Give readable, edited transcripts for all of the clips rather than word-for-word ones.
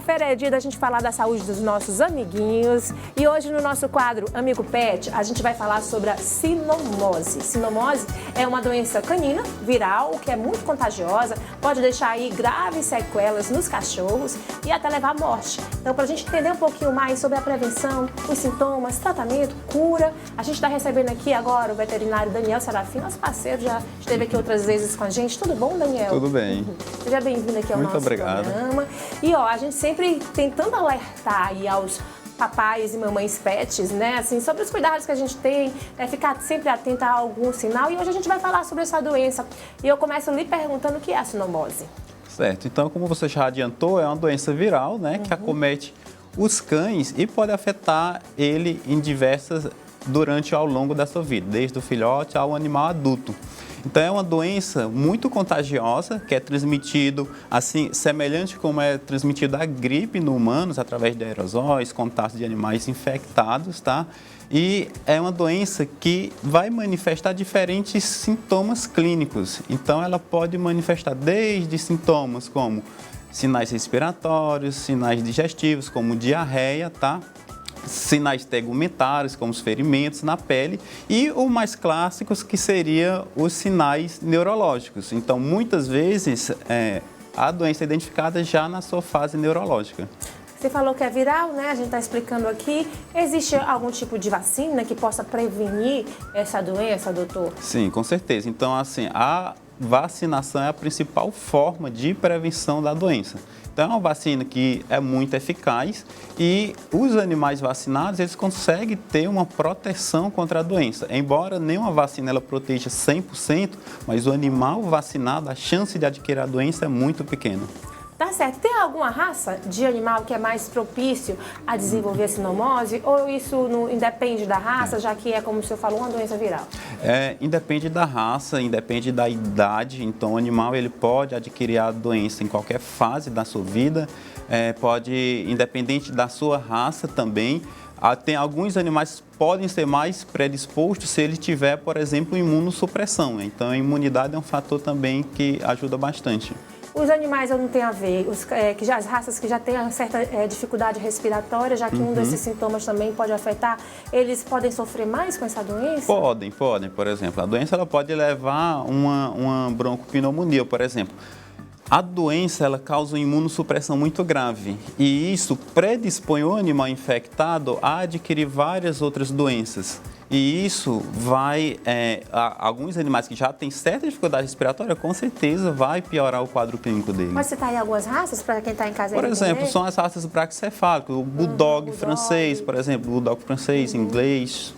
Segunda-feira é dia da gente falar da saúde dos nossos amiguinhos. E hoje no nosso quadro Amigo Pet, a gente vai falar sobre a sinomose. Sinomose é uma doença canina, viral, que é muito contagiosa, pode deixar aí graves sequelas nos cachorros e até levar à morte. Então, para a gente entender um pouquinho mais sobre a prevenção, os sintomas, tratamento, cura, a gente está recebendo aqui agora o veterinário Daniel Serafim, nosso parceiro, já esteve aqui outras vezes com a gente. Tudo bom, Daniel? Tudo bem. Seja bem-vindo aqui ao nosso programa. E ó, a gente sempre tentando alertar aí aos papais e mamães pets, né, assim, sobre os cuidados que a gente tem, ficar sempre atenta a algum sinal. E hoje a gente vai falar sobre essa doença. E eu começo lhe perguntando o que é a sinomose. Certo. Então, como você já adiantou, é uma doença viral, né, que acomete os cães e pode afetar ele em durante ao longo da sua vida, desde o filhote ao animal adulto. Então é uma doença muito contagiosa, que é transmitido assim, semelhante como é transmitido a gripe no humanos, através de aerosóis, contatos de animais infectados, tá? E é uma doença que vai manifestar diferentes sintomas clínicos. Então ela pode manifestar desde sintomas como sinais respiratórios, sinais digestivos, como diarreia, tá? Sinais tegumentários, como os ferimentos na pele, e os mais clássicos, que seriam os sinais neurológicos. Então, muitas vezes, a doença é identificada já na sua fase neurológica. Você falou que é viral, né? A gente está explicando aqui. Existe algum tipo de vacina que possa prevenir essa doença, doutor? Sim, com certeza. Então, assim, a vacinação é a principal forma de prevenção da doença. Então, é uma vacina que é muito eficaz e os animais vacinados, eles conseguem ter uma proteção contra a doença. Embora nenhuma vacina ela proteja 100%, mas o animal vacinado, a chance de adquirir a doença é muito pequena. Tá certo. Tem alguma raça de animal que é mais propício a desenvolver a sinomose? Ou isso não independe da raça, já que é, como o senhor falou, uma doença viral? Independe da raça, independe da idade. Então, o animal ele pode adquirir a doença em qualquer fase da sua vida, independente da sua raça também. Tem alguns animais que podem ser mais predispostos se ele tiver, por exemplo, imunossupressão. Então, a imunidade é um fator também que ajuda bastante. Os animais não tem a ver, as raças que já têm uma certa dificuldade respiratória, já que um desses sintomas também pode afetar, eles podem sofrer mais com essa doença? Podem. Por exemplo, a doença ela pode levar a uma broncopneumonia, por exemplo. A doença ela causa uma imunossupressão muito grave e isso predispõe o animal infectado a adquirir várias outras doenças. E isso vai, alguns animais que já têm certa dificuldade respiratória, com certeza vai piorar o quadro clínico dele. Mas você está aí algumas raças para quem está em casa? Por exemplo, são as raças braquicefálicas, o bulldog francês, por exemplo, o bulldog francês, inglês.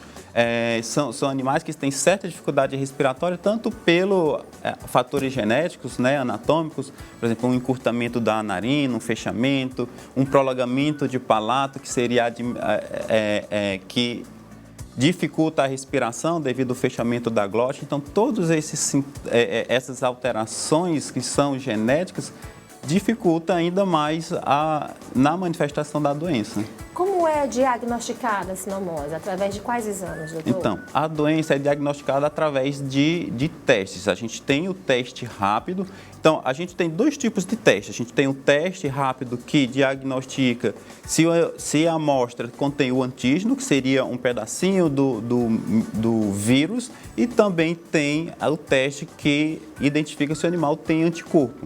São animais que têm certa dificuldade respiratória, tanto pelos fatores genéticos, né, anatômicos, por exemplo, um encurtamento da narina, um fechamento, um prolongamento de palato, que seria que dificulta a respiração devido ao fechamento da glote. Então, todas essas alterações que são genéticas dificultam ainda mais na manifestação da doença. Como é diagnosticada a sinomose? Através de quais exames, doutor? Então, a doença é diagnosticada através de testes. A gente tem o teste rápido. Então, a gente tem dois tipos de testes. A gente tem o teste rápido que diagnostica se a amostra contém o antígeno, que seria um pedacinho do vírus, e também tem o teste que identifica se o animal tem anticorpo.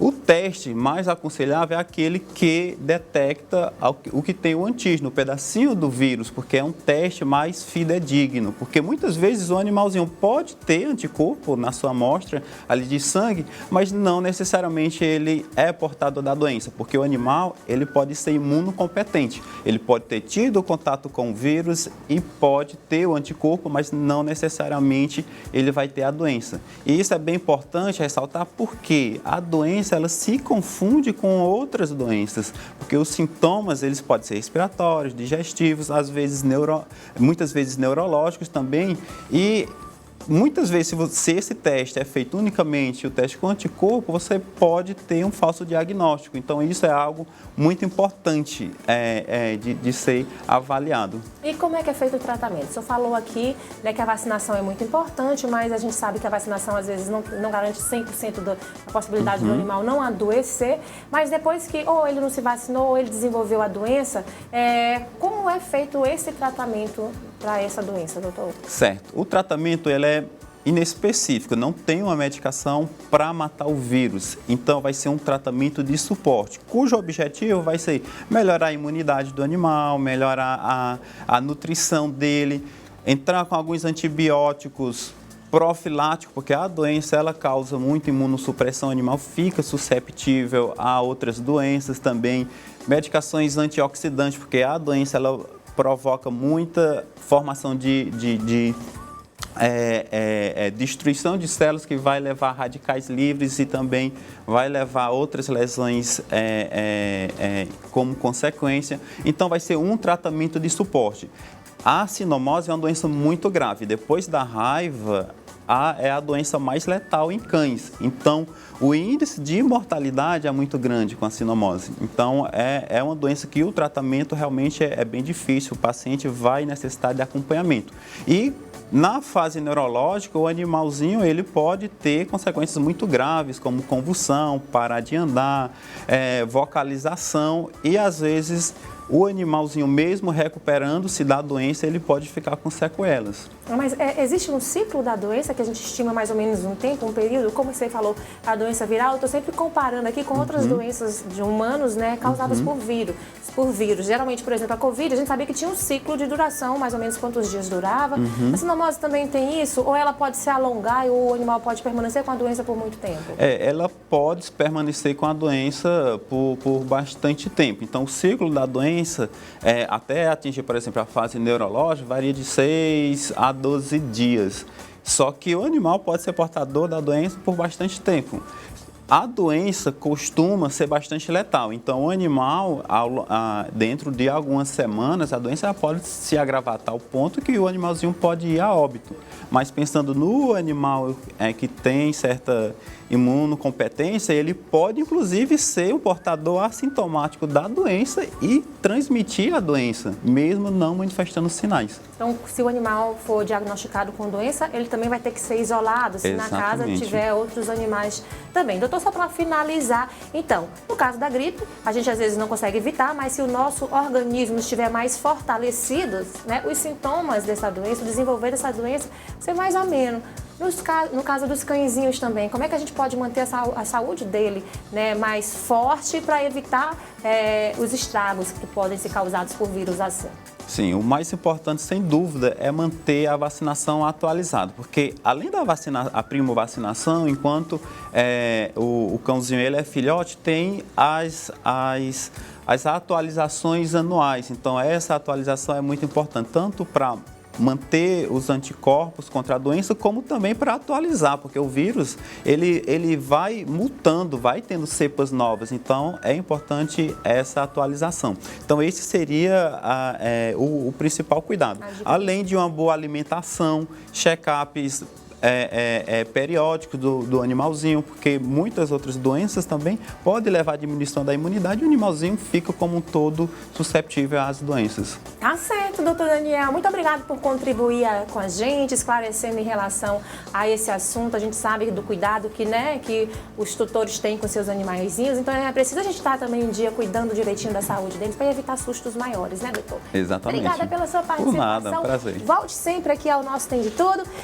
O teste mais aconselhável é aquele que detecta o que tem o antígeno, o pedacinho do vírus, porque é um teste mais fidedigno. Porque muitas vezes o animalzinho pode ter anticorpo na sua amostra ali de sangue, mas não necessariamente ele é portador da doença, porque o animal ele pode ser imunocompetente. Ele pode ter tido contato com o vírus e pode ter o anticorpo, mas não necessariamente ele vai ter a doença. E isso é bem importante ressaltar porque a doença ela se confunde com outras doenças, porque os sintomas eles podem ser respiratórios, digestivos, muitas vezes neurológicos também, e muitas vezes, se esse teste é feito unicamente o teste com anticorpo, você pode ter um falso diagnóstico. Então, isso é algo muito importante de ser avaliado. E como é que é feito o tratamento? O senhor falou aqui, né, que a vacinação é muito importante, mas a gente sabe que a vacinação às vezes não garante 100% da possibilidade do animal não adoecer, mas depois que ou ele não se vacinou ou ele desenvolveu a doença, como é feito esse tratamento para essa doença, doutor? Certo. O tratamento ele é inespecífico, não tem uma medicação para matar o vírus. Então, vai ser um tratamento de suporte, cujo objetivo vai ser melhorar a imunidade do animal, melhorar a nutrição dele, entrar com alguns antibióticos profiláticos, porque a doença ela causa muita imunossupressão, o animal fica susceptível a outras doenças também, medicações antioxidantes, porque a doença ela provoca muita formação de destruição de células que vai levar a radicais livres e também vai levar a outras lesões como consequência. Então, vai ser um tratamento de suporte. A sinomose é uma doença muito grave. Depois da raiva, é a doença mais letal em cães. Então, o índice de mortalidade é muito grande com a sinomose. Então, é uma doença que o tratamento realmente é bem difícil. O paciente vai necessitar de acompanhamento. E na fase neurológica, o animalzinho ele pode ter consequências muito graves, como convulsão, parar de andar, vocalização e, às vezes, o animalzinho mesmo recuperando-se da doença, ele pode ficar com sequelas. Mas existe um ciclo da doença que a gente estima mais ou menos um tempo, um período? Como você falou, a doença viral, eu estou sempre comparando aqui com outras doenças de humanos, né, causadas por vírus. Geralmente, por exemplo, a Covid, a gente sabia que tinha um ciclo de duração, mais ou menos quantos dias durava. A sinomose também tem isso? Ou ela pode se alongar e o animal pode permanecer com a doença por muito tempo? Ela pode permanecer com a doença por bastante tempo. Então, o ciclo da doença, até atingir, por exemplo, a fase neurológica, varia de 6 a 12 dias. Só que o animal pode ser portador da doença por bastante tempo. A doença costuma ser bastante letal, então o animal, dentro de algumas semanas, a doença pode se agravar a tal ponto que o animalzinho pode ir a óbito. Mas pensando no animal que tem certa imunocompetência, ele pode inclusive ser o portador assintomático da doença e transmitir a doença, mesmo não manifestando sinais. Então, se o animal for diagnosticado com doença, ele também vai ter que ser isolado, se na casa tiver outros animais também. Doutor, só para finalizar, então, no caso da gripe, a gente às vezes não consegue evitar, mas se o nosso organismo estiver mais fortalecido, né, os sintomas dessa doença, o desenvolver dessa doença, ser mais ameno. No caso dos cãezinhos também, como é que a gente pode manter a saúde dele, né, mais forte para evitar os estragos que podem ser causados por vírus assim? Sim, o mais importante, sem dúvida, é manter a vacinação atualizada, porque além da a primovacinação, enquanto o cãozinho ele é filhote, tem as atualizações anuais. Então, essa atualização é muito importante, tanto para manter os anticorpos contra a doença, como também para atualizar, porque o vírus ele vai mutando, vai tendo cepas novas, então é importante essa atualização. Então esse seria o principal cuidado, além de uma boa alimentação, check-ups periódicos do animalzinho, porque muitas outras doenças também podem levar à diminuição da imunidade e o animalzinho fica como um todo susceptível às doenças. Tá certo, doutor Daniel. Muito obrigado por contribuir com a gente, esclarecendo em relação a esse assunto. A gente sabe do cuidado que os tutores têm com seus animaizinhos, então é preciso a gente estar também um dia cuidando direitinho da saúde deles para evitar sustos maiores, né, doutor? Exatamente. Obrigada pela sua participação. Por nada, prazer. Volte sempre aqui ao nosso Tem de Tudo.